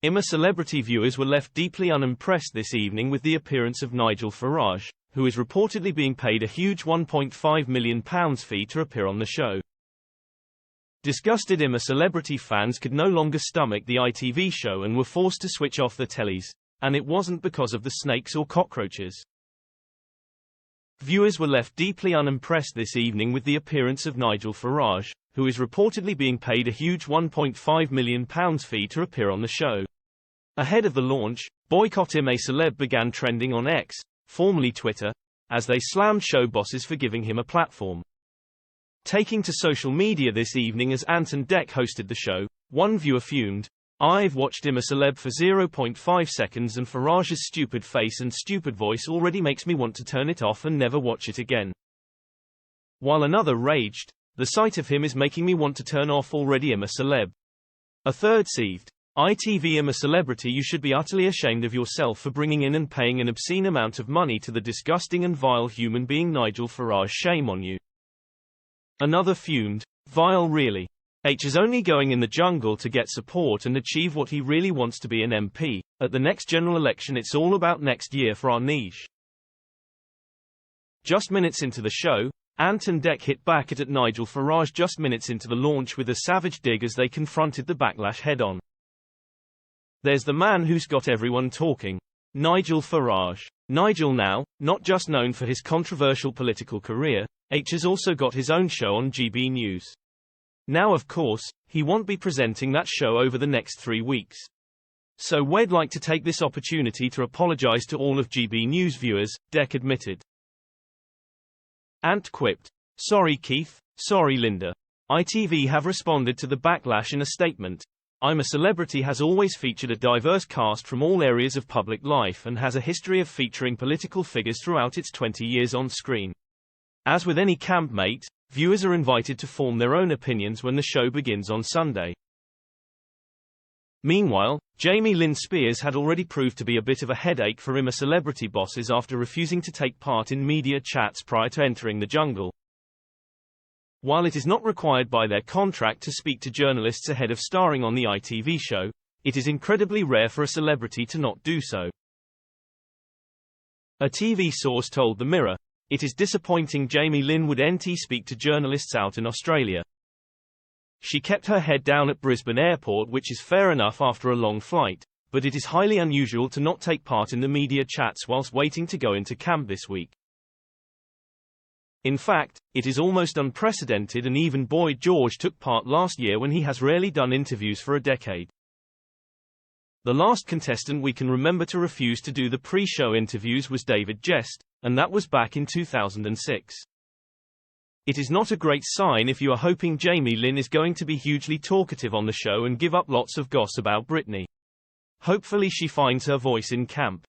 I'm A Celebrity viewers were left deeply unimpressed this evening with the appearance of Nigel Farage, who is reportedly being paid a huge £1.5 million fee to appear on the show. Disgusted I'm A Celebrity fans could no longer stomach the ITV show and were forced to switch off the tellies, and it wasn't because of the snakes or cockroaches. Viewers were left deeply unimpressed this evening with the appearance of Nigel Farage, who is reportedly being paid a huge £1.5 million fee to appear on the show. Ahead of the launch, "Boycott I'm A Celeb" began trending on X, formerly Twitter, as they slammed show bosses for giving him a platform. Taking to social media this evening as Ant and Dec hosted the show, one viewer fumed, "I've watched I'm A Celeb for 0.5 seconds and Farage's stupid face and stupid voice already makes me want to turn it off and never watch it again." While another raged, "The sight of him is making me want to turn off already I'm A Celeb." A third seethed, "ITV I'm A Celebrity, you should be utterly ashamed of yourself for bringing in and paying an obscene amount of money to the disgusting and vile human being Nigel Farage, shame on you." Another fumed, "Vile really. H is only going in the jungle to get support and achieve what he really wants to be an MP. At the next general election it's all about next year for our niche." Just minutes into the show, Ant and Dec hit back at Nigel Farage just minutes into the launch with a savage dig as they confronted the backlash head-on. "There's the man who's got everyone talking. Nigel Farage. Nigel now, not just known for his controversial political career, H has also got his own show on GB News. Now of course, he won't be presenting that show over the next 3 weeks. So we'd like to take this opportunity to apologize to all of GB News viewers," Dec admitted. Ant quipped, "Sorry Keith, sorry Linda. ITV have responded to the backlash in a statement. I'm A Celebrity has always featured a diverse cast from all areas of public life and has a history of featuring political figures throughout its 20 years on screen. As with any campmate, viewers are invited to form their own opinions when the show begins on Sunday." Meanwhile, Jamie Lynn Spears had already proved to be a bit of a headache for I'm A Celebrity bosses after refusing to take part in media chats prior to entering the jungle. While it is not required by their contract to speak to journalists ahead of starring on the ITV show, it is incredibly rare for a celebrity to not do so. A TV source told The Mirror, "It is disappointing Jamie Lynn would NT speak to journalists out in Australia. She kept her head down at Brisbane Airport, which is fair enough after a long flight, but it is highly unusual to not take part in the media chats whilst waiting to go into camp this week. In fact, it is almost unprecedented, and even Boy George took part last year when he has rarely done interviews for a decade. The last contestant we can remember to refuse to do the pre-show interviews was David Jest, and that was back in 2006. It is not a great sign if you are hoping Jamie Lynn is going to be hugely talkative on the show and give up lots of goss about Britney. Hopefully she finds her voice in camp."